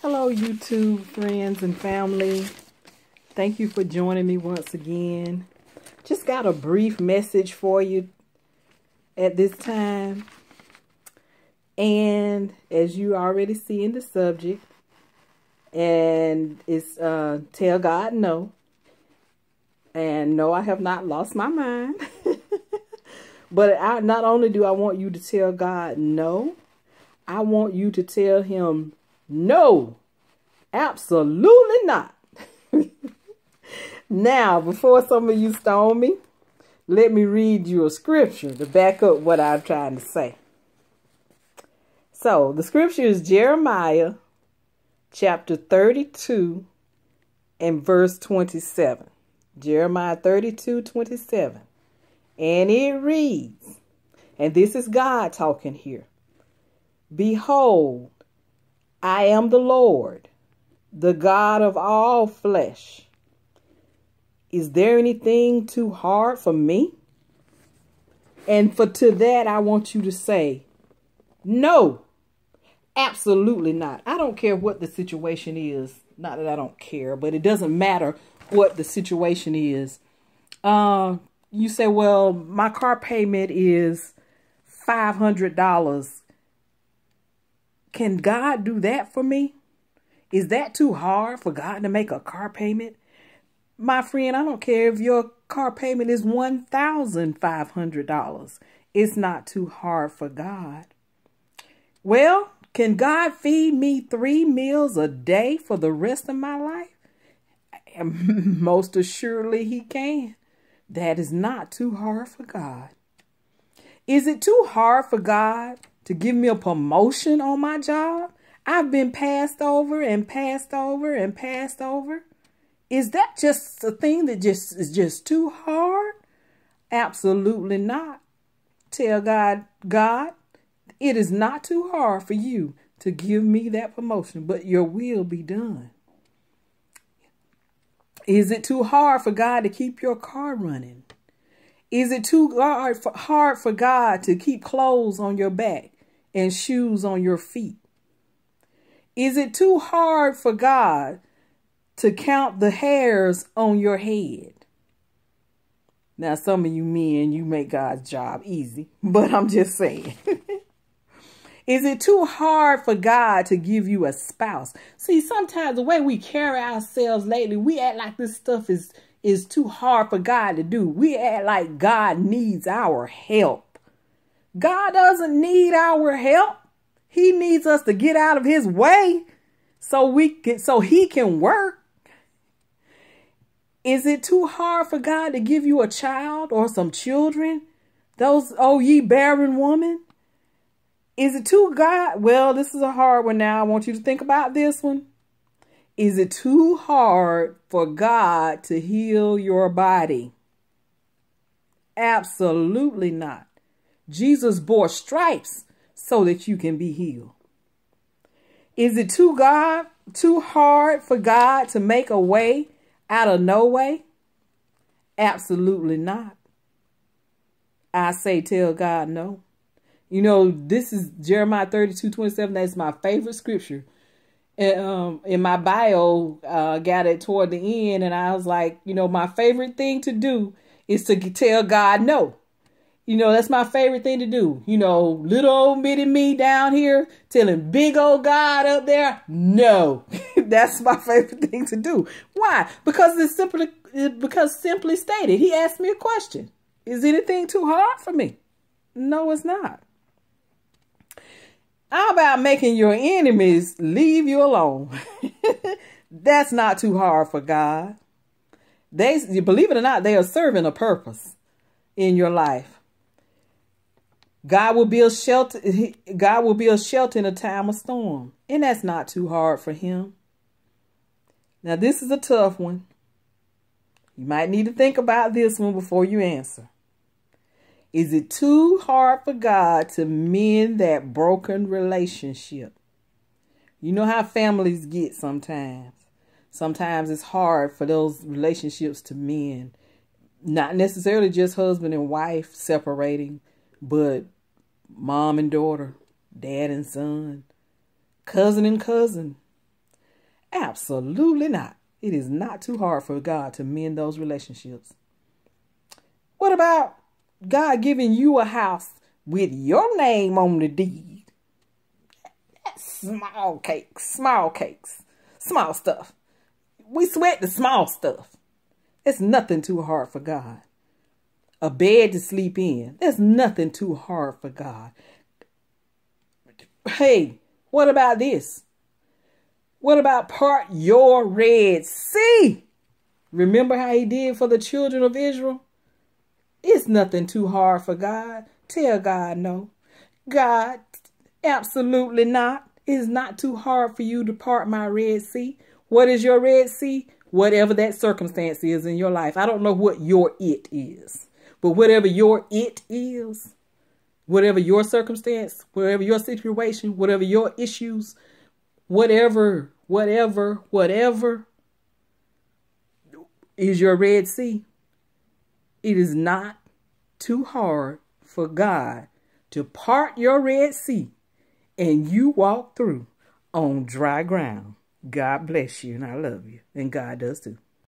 Hello, YouTube friends and family. Thank you for joining me once again. Just got a brief message for you at this time. And as you already see in the subject, and it's tell God no. And no, I have not lost my mind. But not only do I want you to tell God no, I want you to tell him no, absolutely not. Now, before some of you stone me, let me read you a scripture to back up what I'm trying to say. So, the scripture is Jeremiah chapter 32 and verse 27. Jeremiah 32:27. And it reads, and this is God talking here. Behold, I am the Lord, the God of all flesh. Is there anything too hard for me? And to that, I want you to say, no, absolutely not. I don't care what the situation is. Not that I don't care, but it doesn't matter what the situation is. You say, well, my car payment is $500. Can God do that for me? Is that too hard for God to make a car payment? My friend, I don't care if your car payment is $1,500. It's not too hard for God. Well, can God feed me 3 meals a day for the rest of my life? Most assuredly he can. That is not too hard for God. Is it too hard for God to give me a promotion on my job? I've been passed over and passed over and passed over. Is that just a thing that is just too hard? Absolutely not. Tell God, it is not too hard for you to give me that promotion, but your will be done. Is it too hard for God to keep your car running? Is it too hard for God to keep clothes on your back and shoes on your feet? Is it too hard for God to count the hairs on your head? Now, some of you men, you make God's job easy, but I'm just saying. Is it too hard for God to give you a spouse? See, sometimes the way we carry ourselves lately, we act like this stuff is too hard for God to do. We act like God needs our help. God doesn't need our help. He needs us to get out of his way so he can work. Is it too hard for God to give you a child or some children? Those, oh, ye barren woman. Is it too God? Well, this is a hard one now. I want you to think about this one. Is it too hard for God to heal your body? Absolutely not. Jesus bore stripes so that you can be healed. Is it too hard for God to make a way out of no way? Absolutely not. I say tell God no. You know, this is Jeremiah 32:27. That's my favorite scripture. In my bio, got it toward the end, and I was like, you know, my favorite thing to do is to tell God no. You know, that's my favorite thing to do. You know, little old bitty me down here telling big old God up there, no. That's my favorite thing to do. Why? Because simply stated, he asked me a question. Is anything too hard for me? No, it's not. How about making your enemies leave you alone? That's not too hard for God. Believe it or not, they are serving a purpose in your life. God will build shelter. God will build shelter in a time of storm. And that's not too hard for him. Now, this is a tough one. You might need to think about this one before you answer. Is it too hard for God to mend that broken relationship? You know how families get sometimes. Sometimes it's hard for those relationships to mend. Not necessarily just husband and wife separating, but mom and daughter, dad and son, cousin and cousin, Absolutely not. It is not too hard for God to mend those relationships. What about God giving you a house with your name on the deed? That's small cakes, small stuff. We sweat the small stuff. It's nothing too hard for God. A bed to sleep in. There's nothing too hard for God. Hey, what about this? What about part your Red Sea? Remember how he did for the children of Israel? It's nothing too hard for God. Tell God no. God, absolutely not. It's not too hard for you to part my Red Sea. What is your Red Sea? Whatever that circumstance is in your life. I don't know what your it is. But whatever your it is, whatever your circumstance, whatever your situation, whatever your issues, whatever is your Red Sea, it is not too hard for God to part your Red Sea and you walk through on dry ground. God bless you, and I love you, and God does too.